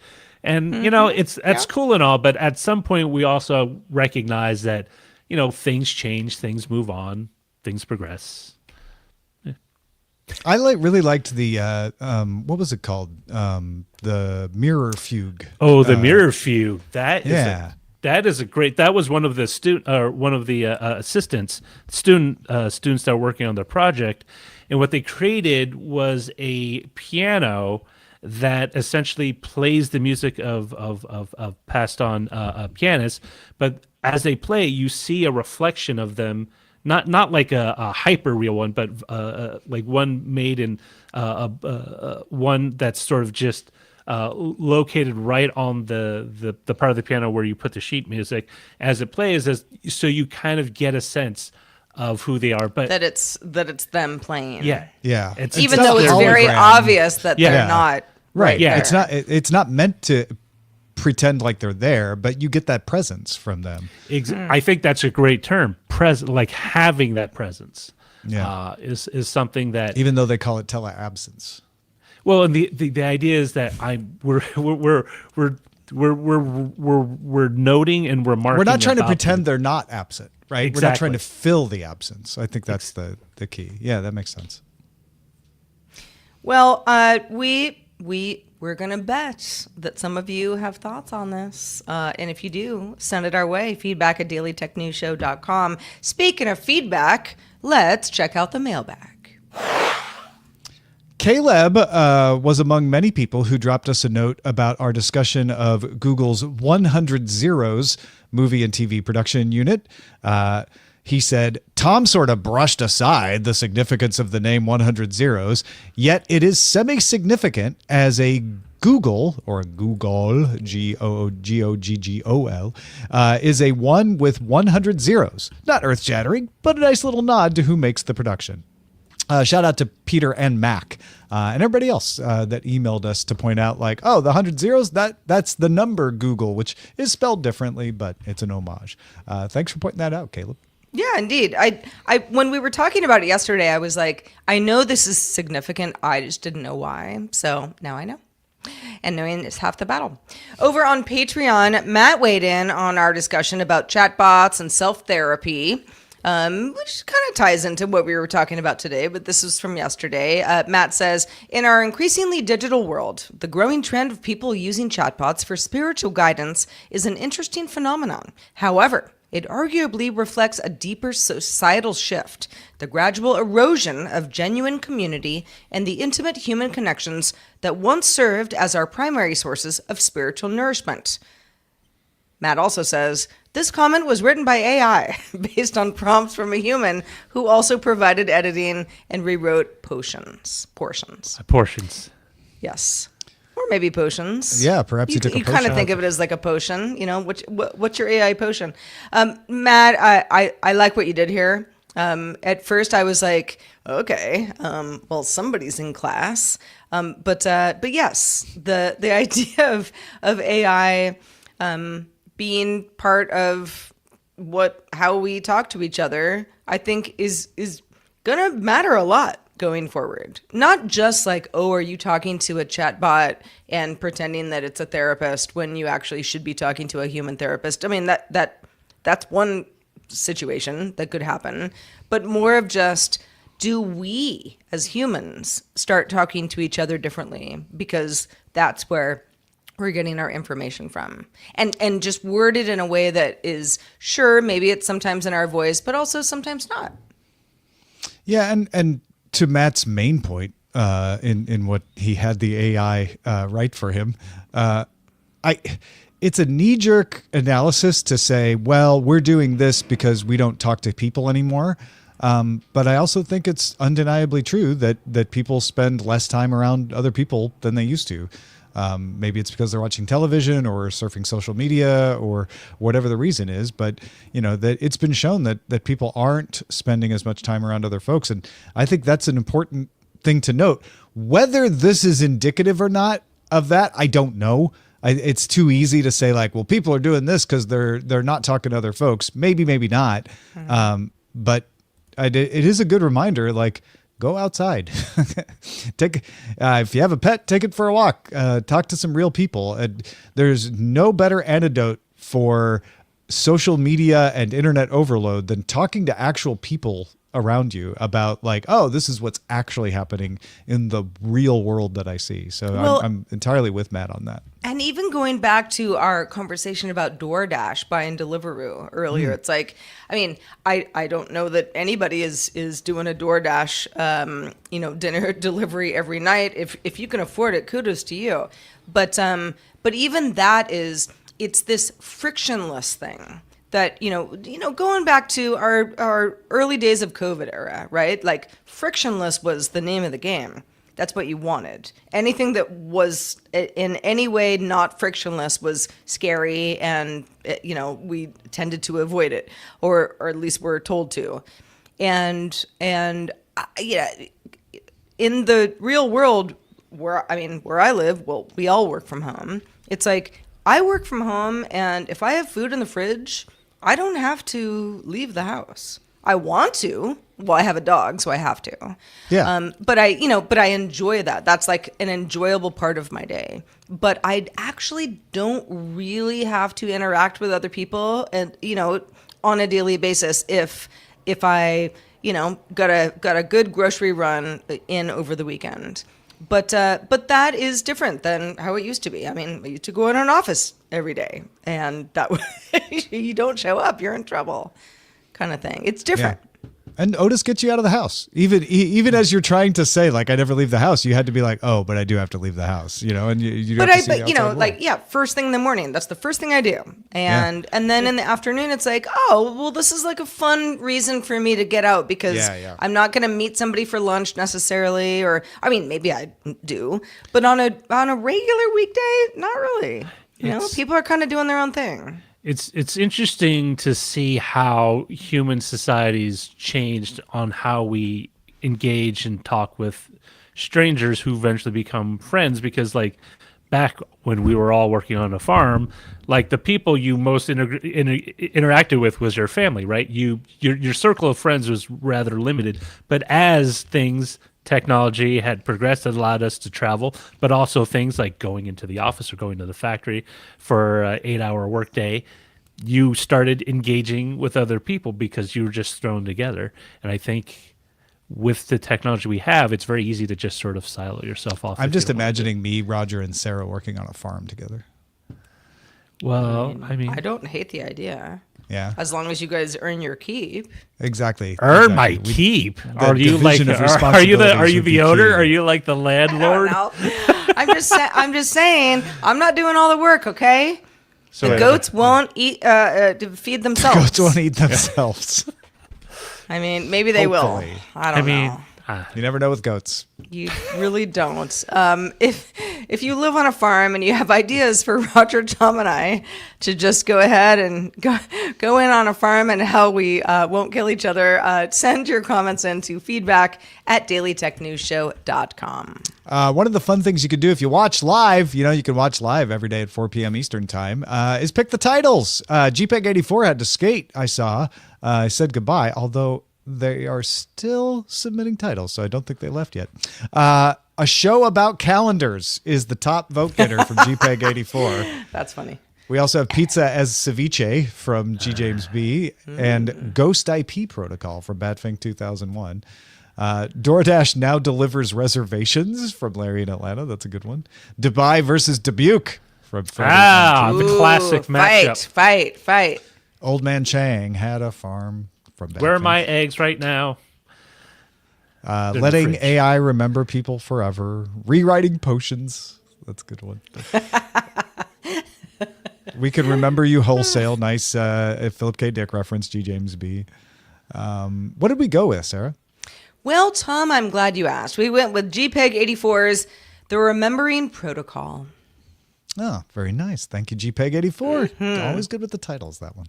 [SPEAKER 3] And, that's cool and all, but at some point we also recognize that, things change, things move on, things progress. Yeah.
[SPEAKER 2] I really liked the, what was it called? The mirror fugue.
[SPEAKER 3] Oh, the mirror fugue. That is a great, that was one of the assistants, students that were working on the project. And what they created was a piano that essentially plays the music of passed on pianists, but as they play, you see a reflection of them, not like a hyper real one, but like one made in one that's sort of just located right on the part of the piano where you put the sheet music as it plays, so you kind of get a sense of who they are, but
[SPEAKER 1] that it's them playing.
[SPEAKER 2] Yeah.
[SPEAKER 1] Even though it's very obvious that they're not.
[SPEAKER 2] Right.
[SPEAKER 1] Yeah.
[SPEAKER 2] It's not meant to pretend like they're there, but you get that presence from them.
[SPEAKER 3] I think that's a great term. Like having that presence.
[SPEAKER 2] Yeah.
[SPEAKER 3] Is something that,
[SPEAKER 2] even though they call it teleabsence.
[SPEAKER 3] Well, and the idea is that we're noting and we're marking.
[SPEAKER 2] We're not trying to pretend
[SPEAKER 3] them.
[SPEAKER 2] they're not absent, right?
[SPEAKER 3] Exactly.
[SPEAKER 2] We're not trying to fill the absence. I think that's the key. Yeah, that makes sense.
[SPEAKER 1] Well, we're gonna bet that some of you have thoughts on this, and if you do, send it our way. feedback@dailytechnewsshow.com. Speaking of feedback, let's check out the mailbag.
[SPEAKER 2] Caleb was among many people who dropped us a note about our discussion of Google's 100 Zeros movie and TV production unit. He said, Tom sort of brushed aside the significance of the name 100 Zeros, yet it is semi-significant as a Google, or Google, G-O-G-O-G-G-O-L, is a one with 100 zeros. Not earth-shattering, but a nice little nod to who makes the production. Shout out to Peter and Mac and everybody else that emailed us to point out, like, oh, the 100 zeros, that's the number Google, which is spelled differently, but it's an homage. Thanks for pointing that out, Caleb.
[SPEAKER 1] Yeah, indeed. I when we were talking about it yesterday, I was like, I know this is significant. I just didn't know why. So now I know. And knowing is half the battle. Over on Patreon, Matt weighed in on our discussion about chatbots and self-therapy, which kind of ties into what we were talking about today, but this was from yesterday. Matt says, in our increasingly digital world, the growing trend of people using chatbots for spiritual guidance is an interesting phenomenon. However, it arguably reflects a deeper societal shift, the gradual erosion of genuine community and the intimate human connections that once served as our primary sources of spiritual nourishment. Matt also says, this comment was written by AI based on prompts from a human who also provided editing and rewrote portions. Yes. Or maybe potions.
[SPEAKER 2] Yeah, perhaps you took a potion.
[SPEAKER 1] You kind of think of it as like a potion, you know, what's your AI potion? Matt, I like what you did here. At first I was like, okay, well, somebody's in class. But yes, the idea of AI being part of how we talk to each other, I think is gonna matter a lot going forward. Not just like, oh, are you talking to a chatbot and pretending that it's a therapist when you actually should be talking to a human therapist. I mean, that's one situation that could happen, but more of just, do we as humans start talking to each other differently? Because that's where we're getting our information from, and just worded in a way that is, sure, maybe it's sometimes in our voice, but also sometimes not.
[SPEAKER 2] Yeah, and to Matt's main point, in what he had the AI write for him, it's a knee-jerk analysis to say, well, we're doing this because we don't talk to people anymore. But I also think it's undeniably true that people spend less time around other people than they used to. Maybe it's because they're watching television or surfing social media or whatever the reason is, but that it's been shown that people aren't spending as much time around other folks. And I think that's an important thing to note. Whether this is indicative or not of that, I don't know. It's too easy to say like, well, people are doing this because they're not talking to other folks. Maybe not. Mm-hmm. But it is a good reminder, like, go outside. If you have a pet, take it for a walk. Talk to some real people. There's no better antidote for social media and internet overload than talking to actual people around you about like, oh, this is what's actually happening in the real world that I see. So I'm entirely with Matt on that.
[SPEAKER 1] And even going back to our conversation about DoorDash buying Deliveroo earlier, it's like, I mean, I don't know that anybody is doing a DoorDash, dinner delivery every night. If you can afford it, kudos to you. But even that it's this frictionless thing that, going back to our early days of COVID era, right? Like frictionless was the name of the game. That's what you wanted. Anything that was in any way not frictionless was scary, and we tended to avoid it, or at least we're told to. And in the real world, where I live, well, we all work from home. It's like I work from home, and if I have food in the fridge, I don't have to leave the house. I want to. Well, I have a dog, so I have to.
[SPEAKER 2] Yeah.
[SPEAKER 1] But I enjoy that. That's like an enjoyable part of my day. But I actually don't really have to interact with other people, and on a daily basis. If I got a good grocery run in over the weekend. But that is different than how it used to be. I mean, I used to go in an office every day, and that you don't show up, you're in trouble, kind of thing. It's different.
[SPEAKER 2] Yeah. And Otis gets you out of the house. Even as you're trying to say, like, I never leave the house, you had to be like, oh, but I do have to leave the house, and you have to see the outside world.
[SPEAKER 1] First thing in the morning, that's the first thing I do. And then in the afternoon, it's like, oh, well, this is like a fun reason for me to get out because I'm not going to meet somebody for lunch necessarily, or, I mean, maybe I do, but on a regular weekday, not really. People are kind of doing their own thing.
[SPEAKER 3] It's interesting to see how human societies changed on how we engage and talk with strangers who eventually become friends, because like back when we were all working on a farm, like the people you most interacted with was your family, right? Your circle of friends was rather limited. But as technology had progressed, it allowed us to travel, but also things like going into the office or going to the factory for an 8-hour workday. You started engaging with other people because you were just thrown together. And I think with the technology we have, it's very easy to just sort of silo yourself off.
[SPEAKER 2] I'm just imagining me, Roger, and Sarah working on a farm together.
[SPEAKER 3] Well, I mean,
[SPEAKER 1] I don't hate the idea.
[SPEAKER 2] Yeah.
[SPEAKER 1] As long as you guys earn your keep.
[SPEAKER 2] Exactly.
[SPEAKER 3] Earn my keep. Are you like? Are you the owner? Are you like the landlord?
[SPEAKER 1] I'm just saying. I'm not doing all the work. Okay.
[SPEAKER 3] So
[SPEAKER 1] the goats won't eat. Feed themselves.
[SPEAKER 2] Goats won't eat themselves.
[SPEAKER 1] I mean, maybe they
[SPEAKER 2] Hopefully.
[SPEAKER 1] will. I don't know.
[SPEAKER 2] You never know with goats.
[SPEAKER 1] You really don't. If you live on a farm and you have ideas for Roger, Tom, and I to just go ahead and go in on a farm and how we won't kill each other, send your comments in to feedback@dailytechnewsshow.com.
[SPEAKER 2] One of the fun things you can do if you watch live, you can watch live every day at 4 p.m. Eastern time, is pick the titles. GPEG84 had to skate, I saw. I said goodbye, although they are still submitting titles, so I don't think they left yet. A show about calendars is the top vote getter from GPEG84.
[SPEAKER 1] That's funny.
[SPEAKER 2] We also have Pizza as Ceviche from G. James B. and Ghost IP Protocol from Batfink 2001. DoorDash now delivers reservations from Larry in Atlanta. That's a good one. Dubai versus Dubuque from Friday.
[SPEAKER 3] The classic matchup.
[SPEAKER 1] Fight.
[SPEAKER 2] Old Man Chang had a farm from Batfink.
[SPEAKER 3] Where are my eggs right now?
[SPEAKER 2] Letting AI remember people forever. Rewriting potions. That's a good one. We Can Remember You Wholesale. Nice Philip K. Dick reference, G. James B. What did we go with, Sarah?
[SPEAKER 1] Well, Tom, I'm glad you asked. We went with GPEG84's The Remembering Protocol.
[SPEAKER 2] Oh, very nice. Thank you, GPEG84. Always good with the titles, that one.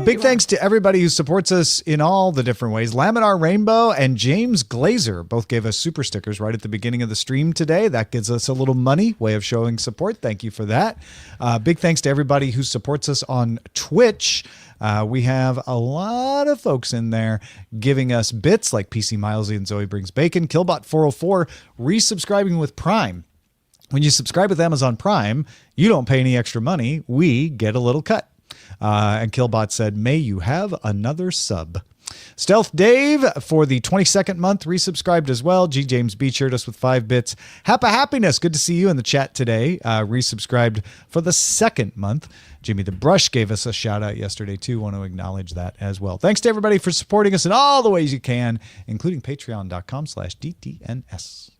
[SPEAKER 2] Big thanks to everybody who supports us in all the different ways. Laminar Rainbow and James Glazer both gave us super stickers right at the beginning of the stream today. That gives us a little money, way of showing support. Thank you for that. Big thanks to everybody who supports us on Twitch. We have a lot of folks in there giving us bits like PC Milesy and Zoe Brings Bacon, Killbot404, resubscribing with Prime. When you subscribe with Amazon Prime, you don't pay any extra money. We get a little cut. And Killbot said, may you have another sub. Stealth Dave for the 22nd month resubscribed as well. G. James B. cheered us with 5 bits. Happiness, good to see you in the chat today. Resubscribed for the 2nd month. Jimmy the Brush gave us a shout out yesterday too. Want to acknowledge that as well. Thanks to everybody for supporting us in all the ways you can, including patreon.com/DTNS.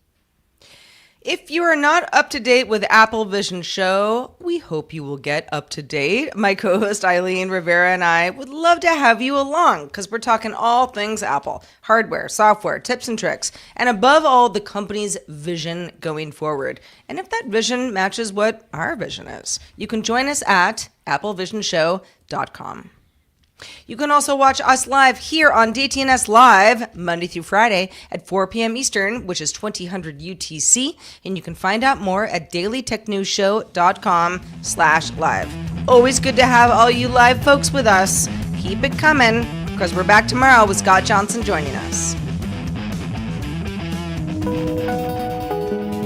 [SPEAKER 1] If you are not up to date with Apple Vision Show, we hope you will get up to date. My co-host Eileen Rivera and I would love to have you along because we're talking all things Apple, hardware, software, tips and tricks, and above all, the company's vision going forward. And if that vision matches what our vision is, you can join us at applevisionshow.com. You can also watch us live here on DTNS Live, Monday through Friday at 4 p.m. Eastern, which is 2000 UTC. And you can find out more at dailytechnewsshow.com/live. Always good to have all you live folks with us. Keep it coming, because we're back tomorrow with Scott Johnson joining us.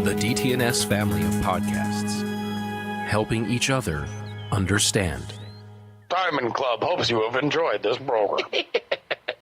[SPEAKER 4] The DTNS family of podcasts, helping each other understand.
[SPEAKER 5] Diamond Club hopes you have enjoyed this program.